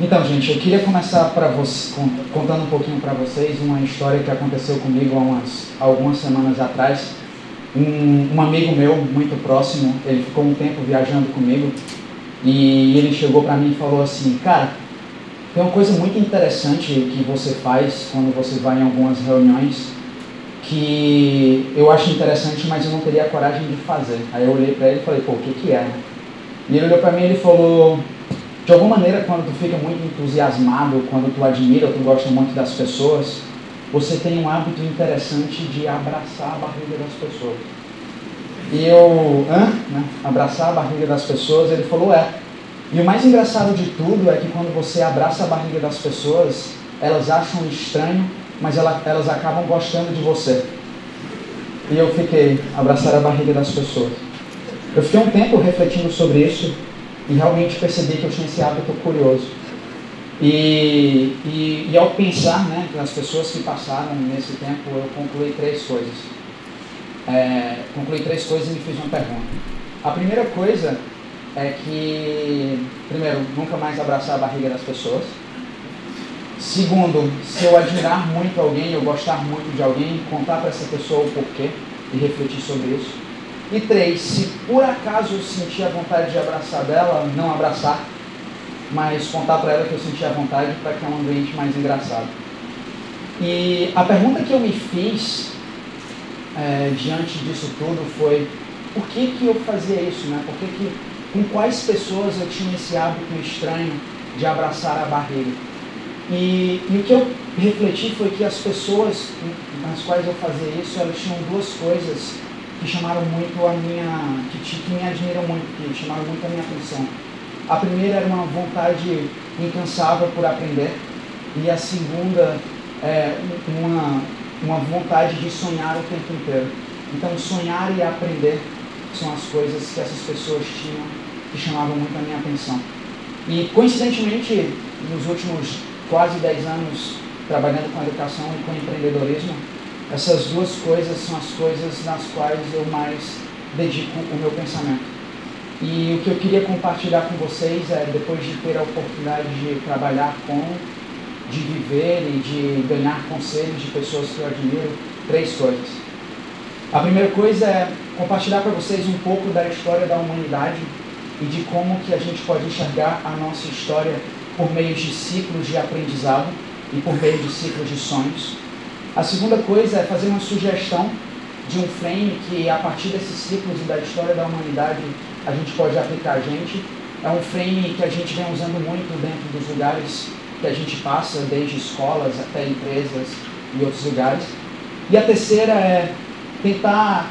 Então, gente, eu queria começar contando um pouquinho para vocês uma história que aconteceu comigo há algumas semanas atrás. Um amigo meu, muito próximo, ele ficou um tempo viajando comigo e ele chegou para mim e falou assim: cara, tem uma coisa muito interessante que você faz quando você vai em algumas reuniões que eu acho interessante, mas eu não teria coragem de fazer. Aí eu olhei para ele e falei: pô, o que é? E ele olhou para mim e ele falou: de alguma maneira, quando tu fica muito entusiasmado, quando tu admira, tu gosta muito das pessoas, você tem um hábito interessante de abraçar a barriga das pessoas. E eu, abraçar a barriga das pessoas, ele falou: é. E o mais engraçado de tudo é que quando você abraça a barriga das pessoas, elas acham estranho, mas elas acabam gostando de você. E eu fiquei, abraçar a barriga das pessoas. Eu fiquei um tempo refletindo sobre isso e realmente percebi que eu tinha esse hábito curioso. E ao pensar, nas pessoas que passaram nesse tempo, eu concluí três coisas. E me fiz uma pergunta. A primeira coisa é que, primeiro, nunca mais abraçar a barriga das pessoas. Segundo, se eu admirar muito alguém, eu gostar muito de alguém, contar para essa pessoa o porquê e refletir sobre isso. E três, se por acaso eu sentir a vontade de abraçar dela, não abraçar, mas contar para ela que eu senti a vontade para criar um ambiente mais engraçado. E a pergunta que eu me fiz diante disso tudo foi: por que eu fazia isso? Com quais pessoas eu tinha esse hábito estranho de abraçar a barriga? E o que eu refleti foi que as pessoas nas quais eu fazia isso, elas tinham duas coisas que chamaram muito que me admiram muito, que chamaram muito a minha atenção. A primeira era uma vontade incansável por aprender, e a segunda é uma vontade de sonhar o tempo inteiro. Então, sonhar e aprender são as coisas que essas pessoas tinham que chamavam muito a minha atenção. E, coincidentemente, nos últimos quase 10 anos trabalhando com educação e com empreendedorismo, essas duas coisas são as coisas nas quais eu mais dedico o meu pensamento. E o que eu queria compartilhar com vocês é, depois de ter a oportunidade de trabalhar de viver e de ganhar conselhos de pessoas que eu admiro, três coisas. A primeira coisa é compartilhar para vocês um pouco da história da humanidade e de como que a gente pode enxergar a nossa história por meio de ciclos de aprendizado e por meio de ciclos de sonhos. A segunda coisa é fazer uma sugestão de um frame que, a partir desses ciclos e da história da humanidade, a gente pode aplicar a gente. É um frame que a gente vem usando muito dentro dos lugares que a gente passa, desde escolas até empresas e outros lugares. E a terceira é tentar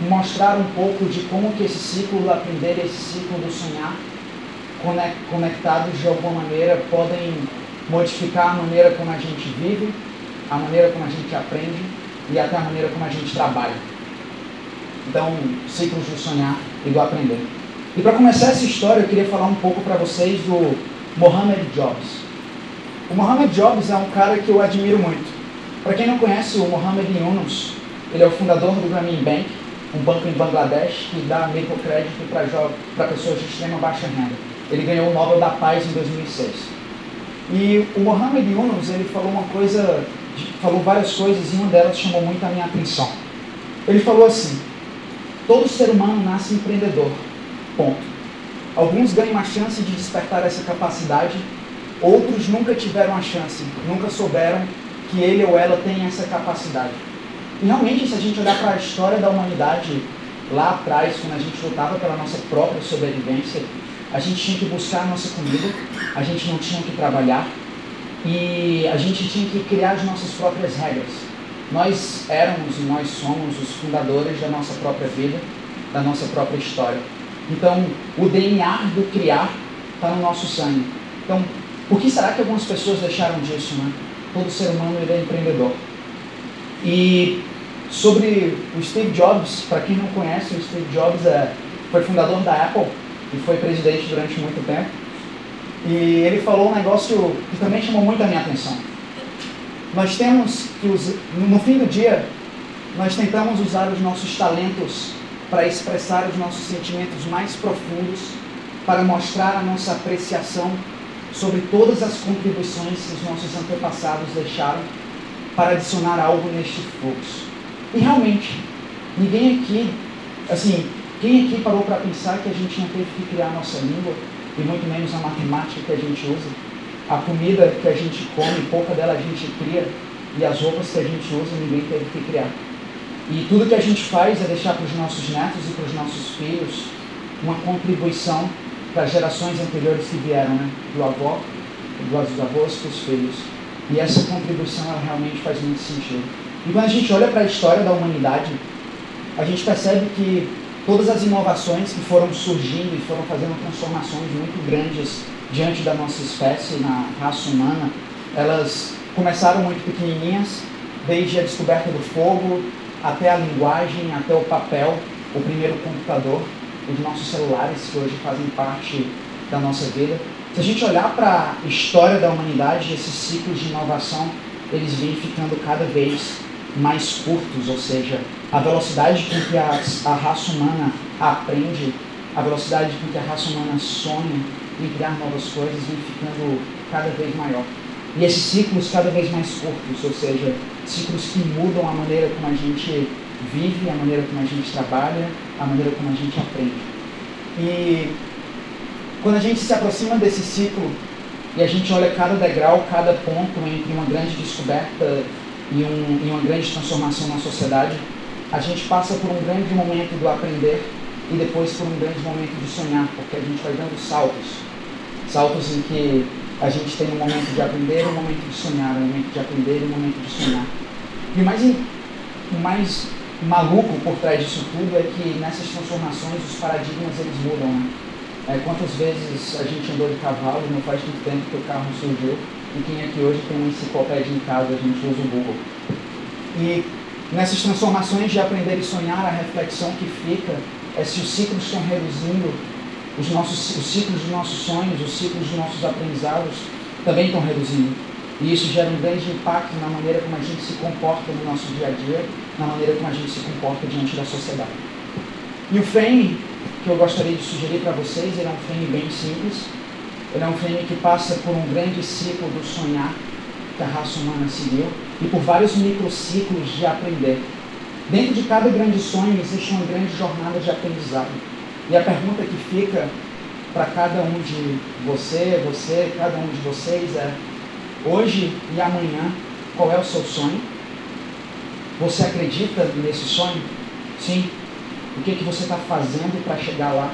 mostrar um pouco de como que esse ciclo do aprender e esse ciclo do sonhar, conectados de alguma maneira, podem modificar a maneira como a gente vive, a maneira como a gente aprende e até a maneira como a gente trabalha. Então, ciclos do sonhar e do aprender. E para começar essa história, eu queria falar um pouco para vocês do Mohamed Jobs. O Mohamed Jobs é um cara que eu admiro muito. Para quem não conhece, o Mohamed Yunus, ele é o fundador do Grameen Bank, um banco em Bangladesh que dá microcrédito para pessoas de extrema baixa renda. Ele ganhou o Nobel da Paz em 2006. E o Mohamed Yunus, ele falou várias coisas e uma delas chamou muito a minha atenção. Ele falou assim: todo ser humano nasce empreendedor, ponto. Alguns ganham a chance de despertar essa capacidade, outros nunca tiveram a chance, nunca souberam que ele ou ela tem essa capacidade. E realmente, se a gente olhar para a história da humanidade, lá atrás, quando a gente lutava pela nossa própria sobrevivência, a gente tinha que buscar a nossa comida, a gente não tinha que trabalhar e a gente tinha que criar as nossas próprias regras. Nós éramos e nós somos os fundadores da nossa própria vida, da nossa própria história. Então, o DNA do criar está no nosso sangue. Então, por que será que algumas pessoas deixaram disso, né? Todo ser humano ele é empreendedor. E sobre o Steve Jobs, para quem não conhece, o Steve Jobs foi fundador da Apple e foi presidente durante muito tempo. E ele falou um negócio que também chamou muito a minha atenção. Nós temos que, no fim do dia, nós tentamos usar os nossos talentos para expressar os nossos sentimentos mais profundos, para mostrar a nossa apreciação sobre todas as contribuições que os nossos antepassados deixaram para adicionar algo neste fluxo. E realmente, ninguém aqui, assim, quem aqui parou para pensar que a gente não teve que criar a nossa língua, e muito menos a matemática que a gente usa, a comida que a gente come, pouca dela a gente cria, e as roupas que a gente usa, ninguém teve que criar. E tudo que a gente faz é deixar para os nossos netos e para os nossos filhos uma contribuição para as gerações anteriores que vieram, né? Do avô, dos avós para os filhos. E essa contribuição, ela realmente faz muito sentido. E quando a gente olha para a história da humanidade, a gente percebe que todas as inovações que foram surgindo e foram fazendo transformações muito grandes diante da nossa espécie, na raça humana, elas começaram muito pequenininhas, desde a descoberta do fogo, até a linguagem, até o papel, o primeiro computador, os nossos celulares que hoje fazem parte da nossa vida. Se a gente olhar para a história da humanidade, esses ciclos de inovação, eles vêm ficando cada vez mais curtos, ou seja, a velocidade com que a raça humana aprende, a velocidade com que a raça humana sonha em criar novas coisas, vem ficando cada vez maior. E esses ciclos cada vez mais curtos, ou seja, ciclos que mudam a maneira como a gente vive, a maneira como a gente trabalha, a maneira como a gente aprende. E quando a gente se aproxima desse ciclo e a gente olha cada degrau, cada ponto entre uma grande descoberta e uma grande transformação na sociedade, a gente passa por um grande momento do aprender e depois por um grande momento de sonhar, porque a gente vai dando saltos. Saltos em que a gente tem um momento de aprender, um momento de sonhar, um momento de aprender e um momento de sonhar. E o mais maluco por trás disso tudo é que nessas transformações os paradigmas eles mudam, né? Quantas vezes a gente andou de cavalo, não faz tanto tempo que o carro surgiu, e quem aqui hoje tem uma enciclopédia em casa, a gente usa o Google. E nessas transformações de aprender e sonhar, a reflexão que fica é se os ciclos estão reduzindo, os ciclos dos nossos sonhos, os ciclos dos nossos aprendizados também estão reduzindo. E isso gera um grande impacto na maneira como a gente se comporta no nosso dia a dia, na maneira como a gente se comporta diante da sociedade. E o frame que eu gostaria de sugerir para vocês, ele é um frame bem simples. Ele é um frame que passa por um grande ciclo do sonhar que a raça humana seguiu e por vários microciclos de aprender. Dentro de cada grande sonho existe uma grande jornada de aprendizado. E a pergunta que fica para cada um de cada um de vocês é: hoje e amanhã, qual é o seu sonho? Você acredita nesse sonho? Sim. O que você está fazendo para chegar lá?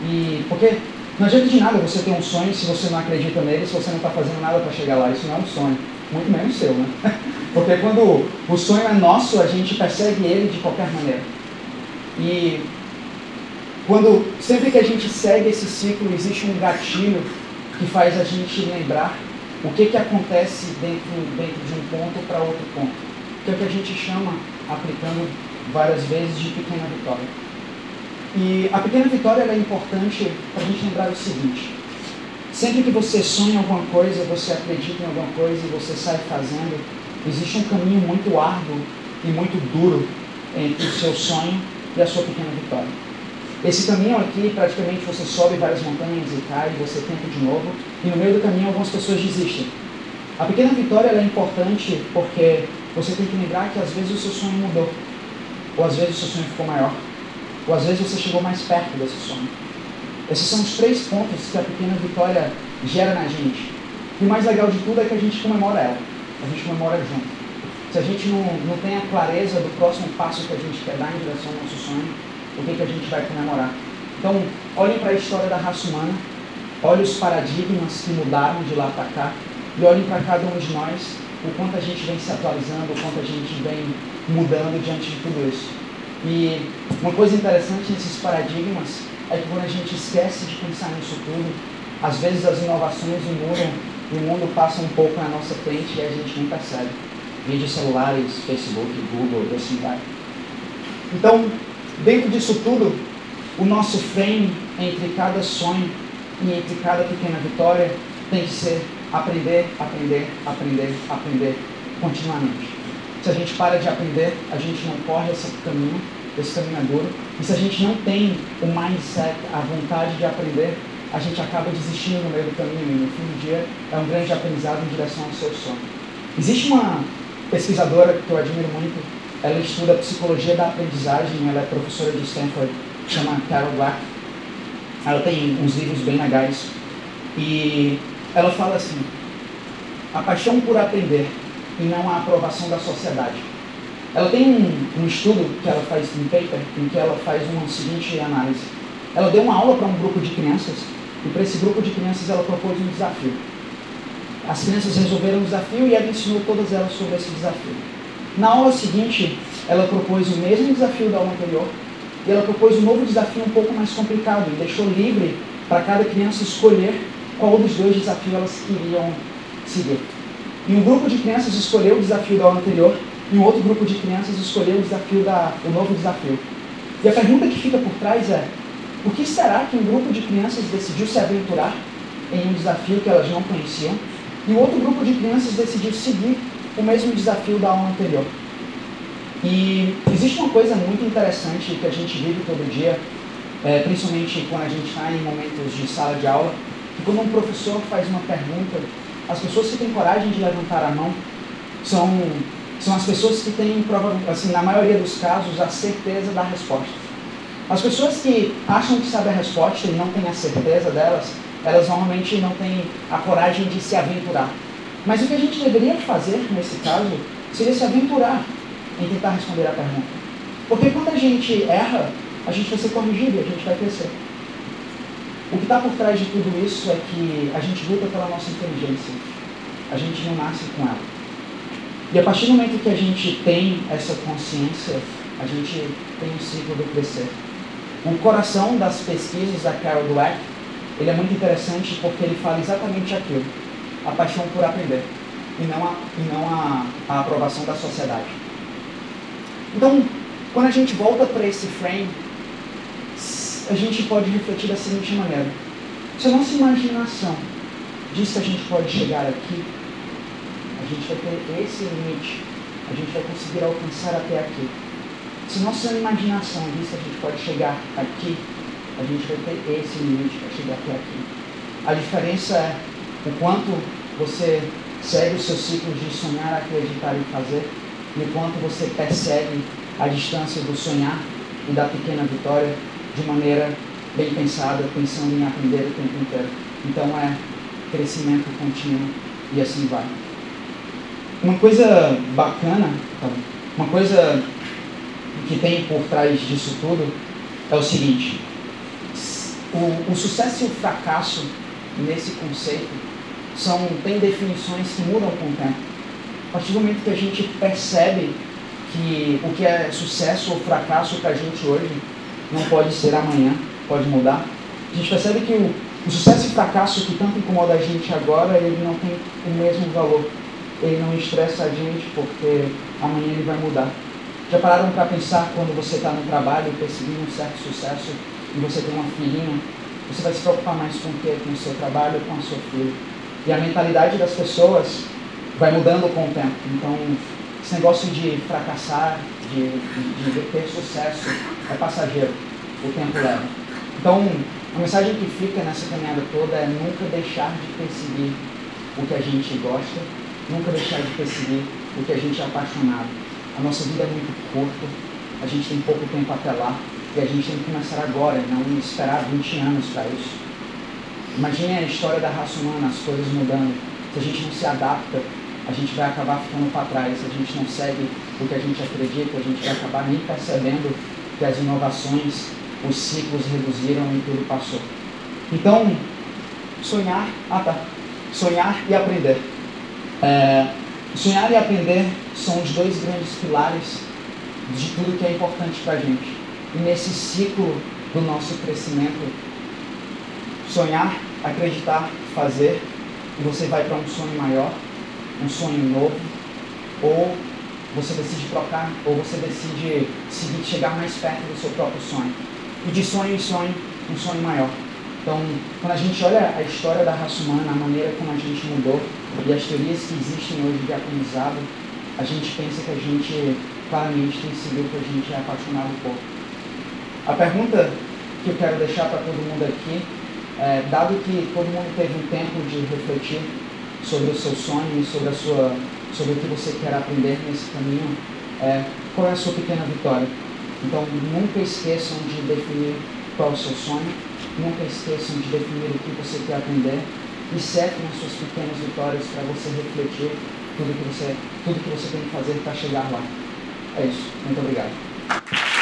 E porque não adianta de nada você ter um sonho se você não acredita nele, se você não está fazendo nada para chegar lá. Isso não é um sonho, muito menos seu, né? Porque quando o sonho é nosso, a gente persegue ele de qualquer maneira. E sempre que a gente segue esse ciclo, existe um gatilho que faz a gente lembrar o que acontece dentro de um ponto para outro ponto. Que é o que a gente chama, aplicando várias vezes, de pequena vitória. E a pequena vitória ela é importante para a gente lembrar o seguinte: sempre que você sonha alguma coisa, você acredita em alguma coisa e você sai fazendo, existe um caminho muito árduo e muito duro entre o seu sonho e a sua pequena vitória. Esse caminho aqui, praticamente você sobe várias montanhas e cai, você tenta de novo, e no meio do caminho algumas pessoas desistem. A pequena vitória ela é importante porque você tem que lembrar que às vezes o seu sonho mudou, ou às vezes o seu sonho ficou maior, ou às vezes você chegou mais perto desse sonho. Esses são os 3 pontos que a pequena vitória gera na gente. E o mais legal de tudo é que a gente comemora ela, a gente comemora junto. Se a gente não tem a clareza do próximo passo que a gente quer dar em direção ao nosso sonho, o que a gente vai comemorar? Então, olhem para a história da raça humana, olhem os paradigmas que mudaram de lá para cá, e olhem para cada um de nós, o quanto a gente vem se atualizando, o quanto a gente vem mudando diante de tudo isso. E uma coisa interessante nesses paradigmas é que quando a gente esquece de pensar nisso tudo, às vezes as inovações mudam e o mundo passa um pouco na nossa frente e a gente nem percebe. Vídeos celulares, Facebook, Google, e assim vai. Então, dentro disso tudo, o nosso frame entre cada sonho e entre cada pequena vitória tem que ser aprender, aprender, aprender, aprender continuamente. Se a gente para de aprender, a gente não corre esse caminho é duro. E se a gente não tem o mindset, a vontade de aprender, a gente acaba desistindo no meio do caminho e no fim do dia é um grande aprendizado em direção ao seu sonho. Existe uma pesquisadora que eu admiro muito, ela estuda psicologia da aprendizagem, ela é professora de Stanford, chama Carol Dweck. Ela tem uns livros bem legais e ela fala assim: a paixão por aprender e não a aprovação da sociedade. Ela tem um estudo que ela faz em paper, em que ela faz uma seguinte análise. Ela deu uma aula para um grupo de crianças e para esse grupo de crianças ela propôs um desafio. As crianças resolveram o desafio e ela ensinou todas elas sobre esse desafio. Na aula seguinte, ela propôs o mesmo desafio da aula anterior e ela propôs um novo desafio um pouco mais complicado e deixou livre para cada criança escolher qual dos dois desafios elas queriam seguir. E um grupo de crianças escolheu o desafio da aula anterior e um outro grupo de crianças escolheu o novo desafio. E a pergunta que fica por trás é: por que será que um grupo de crianças decidiu se aventurar em um desafio que elas não conheciam e o outro grupo de crianças decidiu seguir o mesmo desafio da aula anterior? E existe uma coisa muito interessante que a gente vive todo dia, principalmente quando a gente está em momentos de sala de aula, que quando um professor faz uma pergunta, as pessoas que têm coragem de levantar a mão são as pessoas que têm, assim, na maioria dos casos, a certeza da resposta. As pessoas que acham que sabem a resposta e não têm a certeza delas, elas normalmente não têm a coragem de se aventurar. Mas o que a gente deveria fazer, nesse caso, seria se aventurar em tentar responder a pergunta. Porque quando a gente erra, a gente vai ser corrigido e a gente vai crescer. O que está por trás de tudo isso é que a gente luta pela nossa inteligência. A gente não nasce com ela. E a partir do momento que a gente tem essa consciência, a gente tem um ciclo do crescer. O coração das pesquisas da Carol Dweck, ele é muito interessante porque ele fala exatamente aquilo: a paixão por aprender e não a aprovação da sociedade. Então, quando a gente volta para esse frame, a gente pode refletir da seguinte maneira: se a nossa imaginação diz que a gente pode chegar aqui, a gente vai ter esse limite, a gente vai conseguir alcançar até aqui. Se nossa imaginação diz que a gente pode chegar aqui, a gente vai ter esse limite para chegar até aqui. A diferença é o quanto você segue os seus ciclos de sonhar, acreditar e fazer, e o quanto você persegue a distância do sonhar e da pequena vitória de maneira bem pensada, pensando em aprender o tempo inteiro. Então é crescimento contínuo e assim vai. Uma coisa bacana, uma coisa que tem por trás disso tudo é o seguinte: o sucesso e o fracasso nesse conceito tem definições que mudam com o tempo. A partir do momento que a gente percebe que o que é sucesso ou fracasso para a gente hoje não pode ser amanhã, pode mudar, a gente percebe que o sucesso e fracasso que tanto incomoda a gente agora, ele não tem o mesmo valor. Ele não estressa a gente porque amanhã ele vai mudar. Já pararam para pensar quando você está no trabalho perseguindo um certo sucesso e você tem uma filhinha, você vai se preocupar mais com o quê? Com o seu trabalho ou com a sua filha? E a mentalidade das pessoas vai mudando com o tempo. Então, esse negócio de fracassar, de ter sucesso, é passageiro. O tempo leva. Então, a mensagem que fica nessa caminhada toda é nunca deixar de perseguir o que a gente gosta, nunca deixar de perseguir o que a gente é apaixonado. A nossa vida é muito curta, a gente tem pouco tempo até lá, e a gente tem que começar agora, não esperar 20 anos para isso. Imagine a história da raça humana, as coisas mudando. Se a gente não se adapta, a gente vai acabar ficando para trás. Se a gente não segue o que a gente acredita, a gente vai acabar nem percebendo que as inovações, os ciclos reduziram e tudo passou. Então, sonhar e aprender. Sonhar e aprender são os dois grandes pilares de tudo que é importante para a gente. E nesse ciclo do nosso crescimento, sonhar, acreditar, fazer, e você vai para um sonho maior, um sonho novo, ou você decide trocar, ou você decide chegar mais perto do seu próprio sonho. E de sonho em sonho, um sonho maior. Então, quando a gente olha a história da raça humana, a maneira como a gente mudou e as teorias que existem hoje de aprendizado, a gente pensa que a gente claramente tem seguido o que a gente é apaixonado por. A pergunta que eu quero deixar para todo mundo aqui dado que todo mundo teve um tempo de refletir sobre o seu sonho e sobre o que você quer aprender nesse caminho, qual é a sua pequena vitória? Então, nunca esqueçam de definir qual é o seu sonho, nunca esqueçam de definir o que você quer aprender e setem as suas pequenas vitórias para você refletir tudo que você tem que fazer para chegar lá. É isso. Muito obrigado.